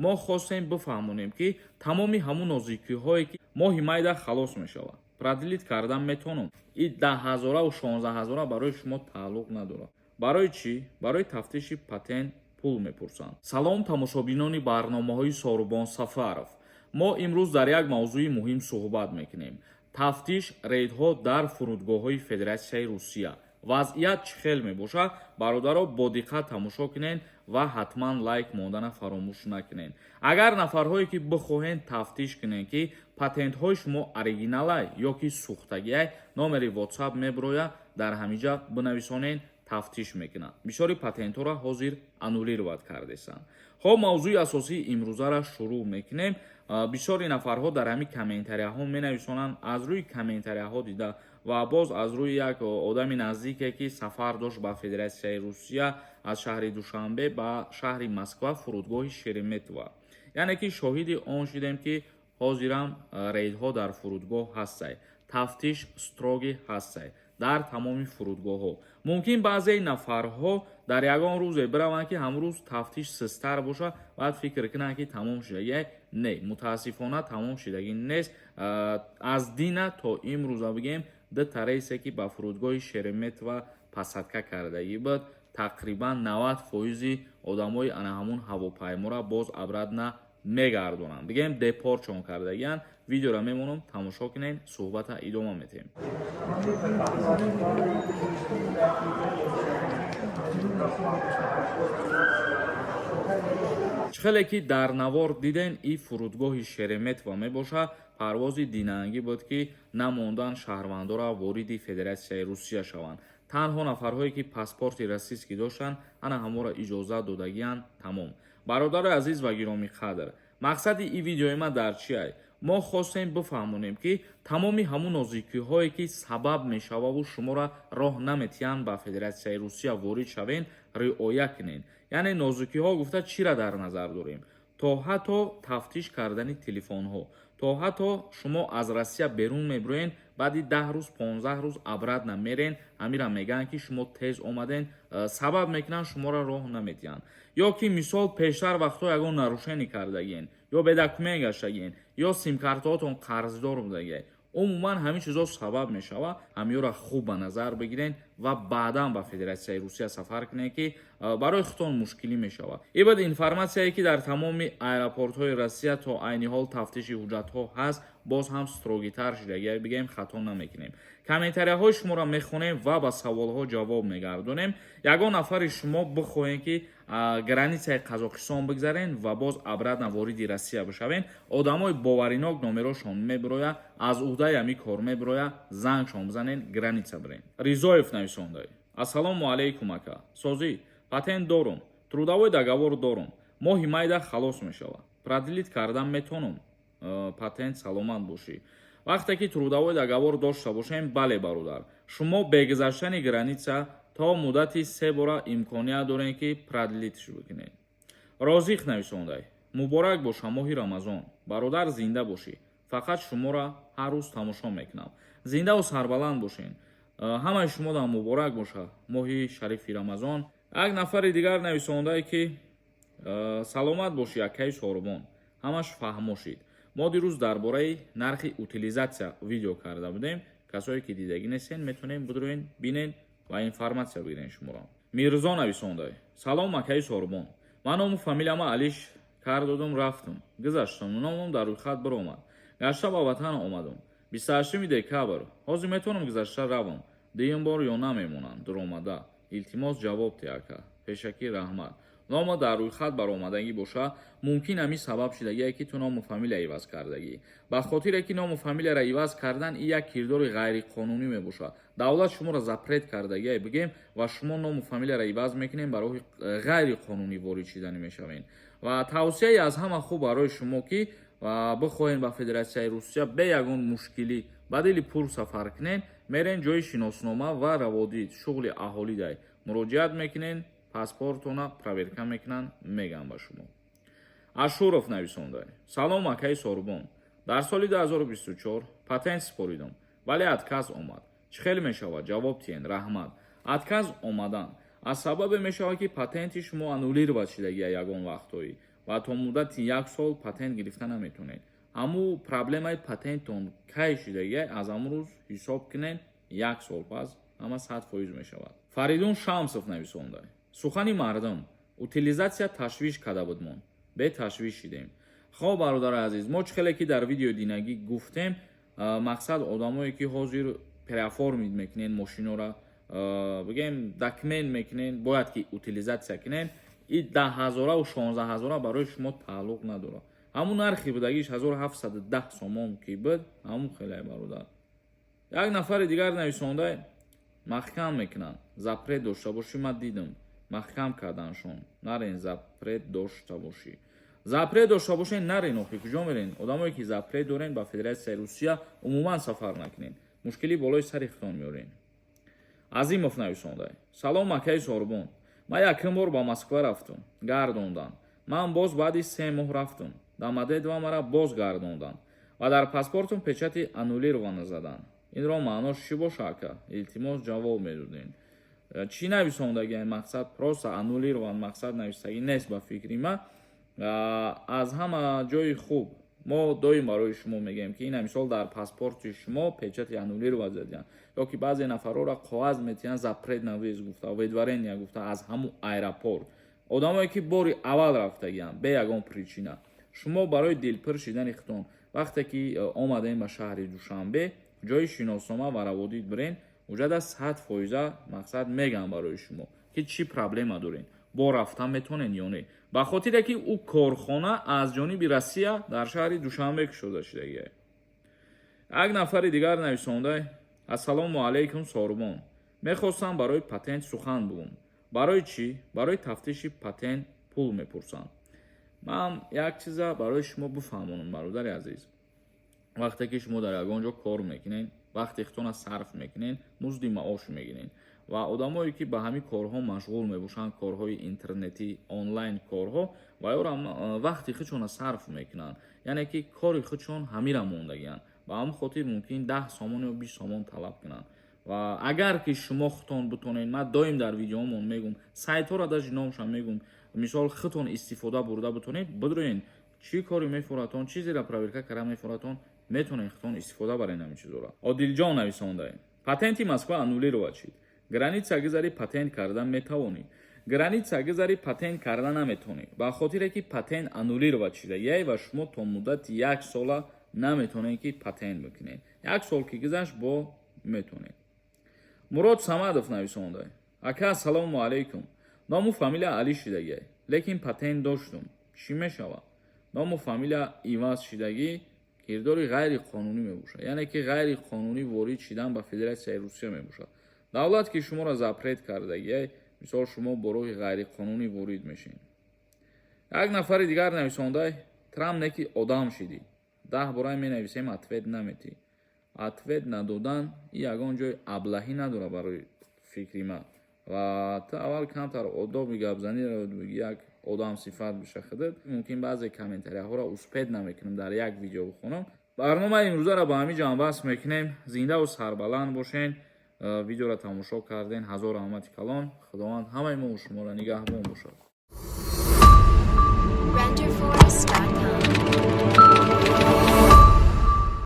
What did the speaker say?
мо хостем бифаҳмонем ки тамоми ҳамун нозикиҳое ки мо ҳимайда халос мешавад продлит кардан метавонам. И 10,000 ва 16,000 барои шумо тааллуқ надорад. Барои чӣ? Барои тафтиши патент пул мепурсанд. Салом тамошобинони барномаҳои Сорубон Сафаров. мо имрӯз дар як мавзӯи муҳим суҳбат мекунем. Тафтиш рейдҳо дар фурудгоҳҳои Федератсияи Русия. Вазъият чӣ хел мебошад? Бародаро бо диққат тамошо кунед ва ҳатман лайк мондана фаромӯш накунед. Агар нафарҳое ки бихоҳед тафтиш кунед ки патентҳои шумо оригиналай ё ки сӯхтагиай, номери WhatsApp мебирояд, дар ҳамиҷа бинависонед, тафтиш мекунад. Бисёри патентҳоро ҳозир аннулировать кардесанд. Хоб мавзӯи асосии имрӯзаро шурӯъ мекунем. Бисёри нафарҳо дар ҳамин комментарияҳо менависонанд, аз рӯи комментарияҳо дида ва боз аз рӯи як одами наздике ки сафар дошт ба Федератсияи Русия аз шаҳри Душанбе ба шаҳри Москва фурудгоҳи Шереметова. Яъне ки шоҳиди он шудем ки ҳозирам рейдҳо дар фурудгоҳ ҳастай. Тафтиш строги ҳастай дар тамоми фурудгоҳҳо. Мумкин баъзеи нафарҳо дар ягон рӯзе бираванд ки ҳамрӯз тафтиш систар бошад, баъд фикр кунанд ки тамом шудагиай. Не, мутаассифона тамом шудагӣ нест. Аз дина то имрӯза бигем дита рейсе ки ба фурудгоҳи Шереметова посадка кардагӣ буд, тақрибан 90% одамои ана ҳамун ҳавопайморо боз обратно мегардонанд. Бигем депорчон кардагиянд. Видеоро мемонам, тамошо кунед, суҳбата идома метем. чӣ хеле ки дар навор диден, и фурудгоҳи Шереметова мебошад. Парвози динаангӣ буд ки намондан шаҳрвандора вориди Федератсияи Русия шаванд. Танҳо нафарҳое ки паспорти российскӣ доштанд, ана ҳаморо иҷозат додагиянд. Тамом. Бародари азиз ва гироми қадр, мақсади ин видеои ман дар чиай? мо хостем бифаҳмонем ки тамоми ҳамун нозикиҳое ки сабаб мешававу шуморо роҳ наметиҳанд ба Федератсияи Русия ворид шавен, риоя кунед. Яъне нозикиҳо гуфта чиро дар назар дорем? То ҳатто тафтиш кардани телефонҳо, то ҳатто шумо аз Россия берун мебироен, баъди 10 рӯз 15 рӯз обратно мерен, амира мегӯянд ки шумо тез омаден, сабаб мекунанд шуморо роҳ наметиҳанд. ё ки мисол пештар вақтҳо ягон нарушенӣ кардагиен, ё бедокумент гаштагиен, ё симкартаҳотон қарздор будагиай. умуман ҳамин чизо сабаб мешавад. ҳамиёро хуб ба назар бигирен ва баъдан ба Федератсияи Русия сафар кунед ки барои худтон мушкилӣ мешавад. ин буд информатсияе ки дар тамоми аэропортҳои Россия то айни ҳол тафтиши ҳуҷҷатҳо ҳаст. Боз ҳам строгитар шудагиай бигем, хато намекунем. Комментарияҳои шуморо мехонем ва ба саволҳо ҷавоб мегардонем. Ягон нафари шумо бихоҳем ки границаи Қазоқистон бигзарен ва боз обратно вориди Россия бишавен, одамои боваринок номерошон мебирояд, аз уҳдаи ҳамин кор мебирояд, зангшон бизанен, граница бирен. Ризоев нависондай. Ассалому алайкум ака. Созӣ, патент дорум, трудовой договор дорум. мо ҳимайда халос мешавад. Продлит кардан метавонам. Патент саломат бошӣ. вақте ки трудовой договор дошта бошем, бале бародар, шумо бегузаштани граница то муддати 3 бора имконият дорем ки продлитш бикунед. Розиқ нависондай. Муборак боша моҳи Рамазон. Бародар зинда бошӣ. Фақат шуморо ҳар рӯз тамошо мекунам. Зиндаву сарбаланд бошен. ҳамаи шумодан муборак боша моҳи шарифи Рамазон. як нафари дигар нависондай ки саломат бошӣ акаи Сорубон. ҳамаш фаҳмошид. мо дирӯз дар бораи нархи утилизатсия видео карда будем. касое ки дидагӣ нестен метавонем бидроен, бинен ва информатсия бигирен шуморо. Мирзо нависондай. Салом акаи Сорубон. ман ному фамилияма Алиш кар додум, рафтам. гузаштам, номам дар рӯйхат биромад. гашта ба ватан омадам. 28 декабр. ҳозир метавонам гузашта равам. дуюм бор ё намемонанд дуромада. илтимос ҷавоб де ака. пешакӣ раҳмат. нома дар рӯйхат баромадагӣ боша, мумкин ҳамин сабаб шудагие ки ту ному фамилия иваз кардагӣ. ба хотире ки ному фамилияро иваз кардан ин як кирдори ғайриқонунӣ мебошад. давлат шуморо запрет кардагие бигем ва шумо ному фамилияро иваз мекунем, барои ғайриқонунӣ ворид шуданӣ мешавен. ва тавсияи аз ҳама хуб барои шумо ки бихоҳен ба Федератсияи Русия бе ягон мушкилӣ ба дили пур сафар кунен, мерен ҷои шиноснома ва раводид шуғли аҳолидай муроҷиат мекунен, паспортона проверка мекунанд, мегӯям ба шумо. Ашуров нависондай. Салом акаи Сорубон. дар соли 2024 патент сипоридам, вале отказ омад. чӣ хел мешавад? ҷавоб диҳен, раҳмат. отказ омадан аз сабабе мешавад ки патенти шумо аннулировать шудагия ягон вақтҳои ва то муддати 1 сол патент гирифта наметонед. ҳаму проблемаи патентон кай шидагия аз амрӯз ҳисоб кинен 1 сол пас ҳама 100% мешавад. Фаридун Шамсов нависонда. Сухани мардум утилизация ташвиш када будмон. Бе ташвиш шидем. Хоб бародари азиз, мо чихеле ки дар видео динагӣ гуфтем, мақсад одамое ки ҳозир переоформид мекунен мошинора, бигем документ мекунен, бояд ки утилизация кунен, и 10,000 ва 16,000 барои шумо тааллуқ надорад. ҳамун нархи будагиш 1710 сомон ки буд, ҳамун хеле бародар. Як нафари дигар нависонда маҳкам мекунанд. Запрет дошта бошӣ, ман дидам. Маҳкам карданшон. Нарен запрет дошта бошӣ. Запрет дошта бошен нарен, охи куҷо мерен? Одамое ки запрет дорен ба Федератсияи Русия умуман сафар накунен. Мушкили болои сари хутон меорен. Азимов нависонда. Салом акаи Сорбон. Ман якин бор ба Москва рафтам. Гардондан. Ман боз баъди 3 моҳ рафтам. Дар мадедва мара боз гардонданд ва дар паспортум печати аннулирована заданд. Инро маънош чӣ боша ака? Илтимос ҷавоб медодем. Чӣ нависондаги ин мақсад? Просто аннулирован мақсад нависагӣ нест ба фикри ма. Аз ҳама ҷои хуб мо доим барои шумо мегӯем ки ина мисол дар паспорти шумо печати аннулирован задиан, ё ки баъзе нафарора коғаз метиҳанд запрет навиз гуфта, ведварения гуфта аз ҳамун аэропорт. Одамое ки бори аввал рафтагианд бе ягон причина. Шумо барои дилпир шидани хутон вақте ки омадем ба шаҳри Душанбе, ҷои шиноснома ва раводид бирен, уҷада 100% мақсад мегам барои шумо ки чӣ проблема дорен, бо рафтан метонен ё не. ба хотире ки ӯ корхона аз ҷониби Россия дар шаҳри Душанбе кушода шудагиа. Як нафари дигар нависонда. Ассалому алайкум Сорбон. Мехостам барои патент сухан бугум. Барои чӣ? Барои тафтиши патент пул мепурсанд. ман як чиза барои шумо бифаҳмонам бародари азиз. вақте ки шумо дар ягон ҷо кор мекунен, вақти хутона сарф мекунен, музди маош мегирен ва одамое ки ба ҳамин корҳо машғул мебошанд, корҳои интернетӣ, онлайн корҳо, ва ёрам вақти худшона сарф мекунанд, яъне ки кори худшон ҳамира мондагианд. ба ҳамин хотир мумкин 10 сомон ё 20 сомон талаб кунанд. ва агар ки шумо хутон бутонед, ман доим дар видеомон мегум, сайтҳоро даже номшам мегум, мисол хутон истифода бурда бутонед, бидроен чӣ кори мефуратон, чизеро проверка кара мефуратон, метонен хутон истифода барен ҳамин чизора. Одилҷон нависонда. Патенти Москва аннулировад шид. Граница гузари патент кардан метавонӣ. Граница гузари патент кардан наметонӣ. Ба хотире ки патент аннулировад шуда, яй ва шумо то муддати 1 сола наметонед ки патент бикунед. 1 сол ки гузашт бо метонед. Мурод Самадов нависонда. Ака ассалому алайкум. Ному фамилия Али шидагӣ, лекин патент доштум. Чӣ мешавад? Ному фамилия иваз шидагӣ кирдори ғайриқонунӣ мебошад, яъне ки ғайриқонунӣ ворид шидан ба Федератсияи Русия мебошад. давлат ки шуморо запрет кардагӣ, мисол шумо бо роҳи ғайриқонунӣ ворид мешин. Як нафари дигар нависонда. Трамп не ки одам шидӣ. 10 бора менависем, ответ наметӣ. Ответ надодан ягон ҷои аблаҳӣ надорад барои фикри ман. ва та аввал камтар одоби гапзаниро як одам сифат бишахидад. мумкин баъзе комментарияҳоро успед намекунам дар як видео бихонам. барномаи имрӯзаро ба ҳамин ҷо ҳамбаст мекунем. зиндаву сарбаланд бошен. видеоро тамошо карден ҳазор раҳмати калон. худованд ҳамаи мо шуморо нигаҳбон бошад.